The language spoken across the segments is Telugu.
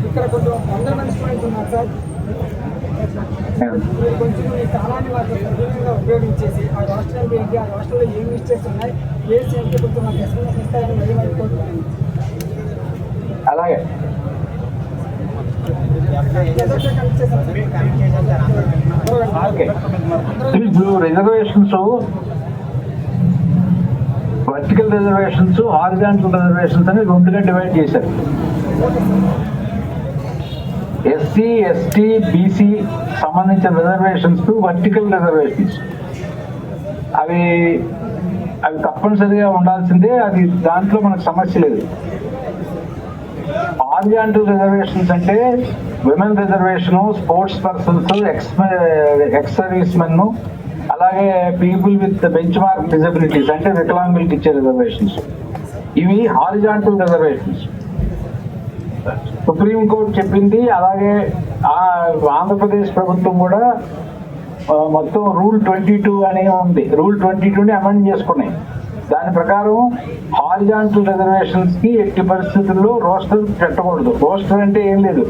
ఇక్కడ కొంచెం 100 మంది స్టూడెంట్స్ ఉన్నారు సార్. మీరు కొంచెం ఈ కాలాన్ని వాటి సద్వినియోగంగా ఉపయోగించేసి ఆ రాష్ట్రాలు ఏంటి, ఆ రాష్ట్రంలో ఏం మిస్టేక్స్ ఉన్నాయి, కేసు ఏంటి కొంచెం మాకు ఎస్ఎంఎస్ ఇస్తారని మళ్ళీ కోరుతున్నాను. అలాగే ఇప్పుడు reservations, vertical reservations, horizontal reservations అని రెండుగా డివైడ్ చేశారు. ఎస్సీ, ఎస్టీ, బీసీ సంబంధించిన రిజర్వేషన్స్ వర్టికల్ రిజర్వేషన్స్ అవి తప్పనిసరిగా ఉండాల్సిందే. అది దాంట్లో మనకు సమస్య లేదు. హారిజాంటల్ రిజర్వేషన్స్ అంటే women reservation, sports persons, ex service men, అలాగే people with benchmark disabilities అంటే వికలాంగులకి ఇచ్చే రిజర్వేషన్స్, ఇవి హారిజాంటల్ రిజర్వేషన్స్. సుప్రీంకోర్టు చెప్పింది. అలాగే ఆంధ్రప్రదేశ్ ప్రభుత్వం కూడా మొత్తం రూల్ 22 అనే ఉంది. రూల్ 22ని అమెండ్ చేసుకున్నాయి. దాని ప్రకారం హారిజాంటల్ రిజర్వేషన్స్ కి ఎట్టి పరిస్థితుల్లో రోస్టర్ పెట్టకూడదు. రోస్టర్ అంటే ఏం లేదు,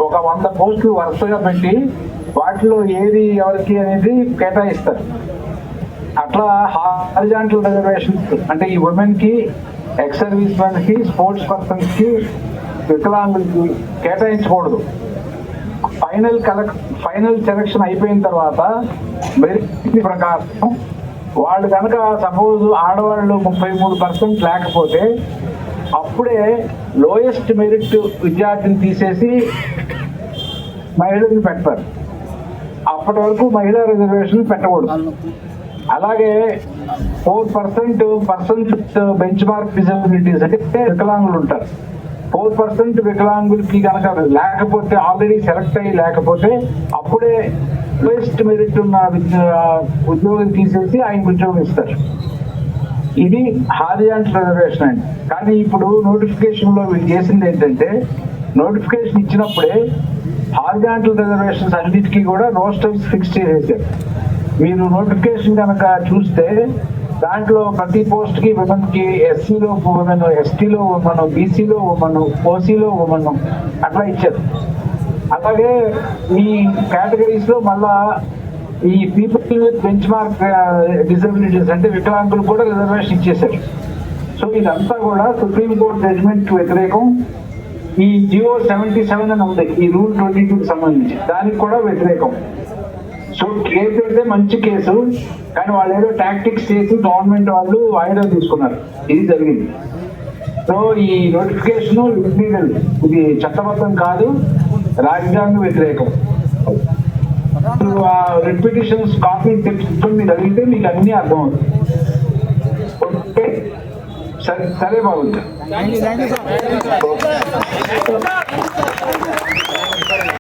ఒక 100 పోస్టులు వరుసగా పెట్టి వాటిలో ఏది ఎవరికి అనేది కేటాయిస్తారు. అట్లా హారిజాంటల్ రిజర్వేషన్స్ అంటే ఈ ఉమెన్ కి, ఎక్స్ సర్వీస్ మెన్ కి, స్పోర్ట్స్ పర్సన్స్ కి, వికలాంగులకి కేటాయించకూడదు. ఫైనల్ సెలక్షన్ అయిపోయిన తర్వాత మెరిట్ ప్రకారం వాళ్ళు కనుక సపోజ్ ఆడవాళ్ళు 33% లేకపోతే అప్పుడే లోయెస్ట్ మెరిట్ విద్యార్థిని తీసేసి మహిళల్ని పెడతారు. అప్పటి వరకు మహిళా రిజర్వేషన్ పెట్టకూడదు. అలాగే 4% పర్సన్స్ బెంచ్ మార్క్ డిజబిలిటీస్ అంటే వికలాంగులు ఉంటారు. 4% వికలాంగులకి కనుక లేకపోతే, ఆల్రెడీ సెలెక్ట్ అయ్యి లేకపోతే అప్పుడే లోయెస్ట్ మెరిట్ ఉన్న ఉద్యోగం తీసేసి ఆయన ఉద్యోగం ఇస్తారు. ఇది హారిజాంటల్ రిజర్వేషన్ అండి. కానీ ఇప్పుడు నోటిఫికేషన్ లో వీళ్ళు చేసింది ఏంటంటే, నోటిఫికేషన్ ఇచ్చినప్పుడే హారిజాంటల్ రిజర్వేషన్స్ అన్నిటికీ కూడా రోస్టర్స్ ఫిక్స్ చేసేసారు. మీరు నోటిఫికేషన్ కనుక చూస్తే దాంట్లో ప్రతి పోస్ట్ కి ఉమెన్ కి, ఎస్సీలో ఉమెన్, ఎస్టీలో ఉమెన్, బీసీలో ఉమెన్, ఓసీలో ఉమెన్ అట్లా ఇచ్చారు. అలాగే ఈ కేటగిరీస్ లో మళ్ళా ఈ people with bench mark disabilities అంటే వికలాంగులు కూడా రిజర్వేషన్ ఇచ్చేసారు. సో ఇదంతా కూడా సుప్రీంకోర్టు జడ్జిమెంట్ వ్యతిరేకం. ఈ జియో 77 అని ఉంది ఈ రూల్ 22కి సంబంధించి, దానికి కూడా వ్యతిరేకం. సో కేసు అయితే మంచి కేసు, కానీ వాళ్ళు ఏదో టాక్టిక్స్ చేసి గవర్నమెంట్ వాళ్ళు వాయిదా తీసుకున్నారు. ఇది జరిగింది. సో ఈ నోటిఫికేషన్ ఇల్లీగల్, ఇది చట్టబద్ధం కాదు, రాజ్యాంగ వ్యతిరేకం. రిపిటిషన్స్ కాపీ తెచ్చుకొని మీరు అడిగితే మీకు అన్నీ అర్థమవుతుంది. ఓకే, సరే బాగుంది.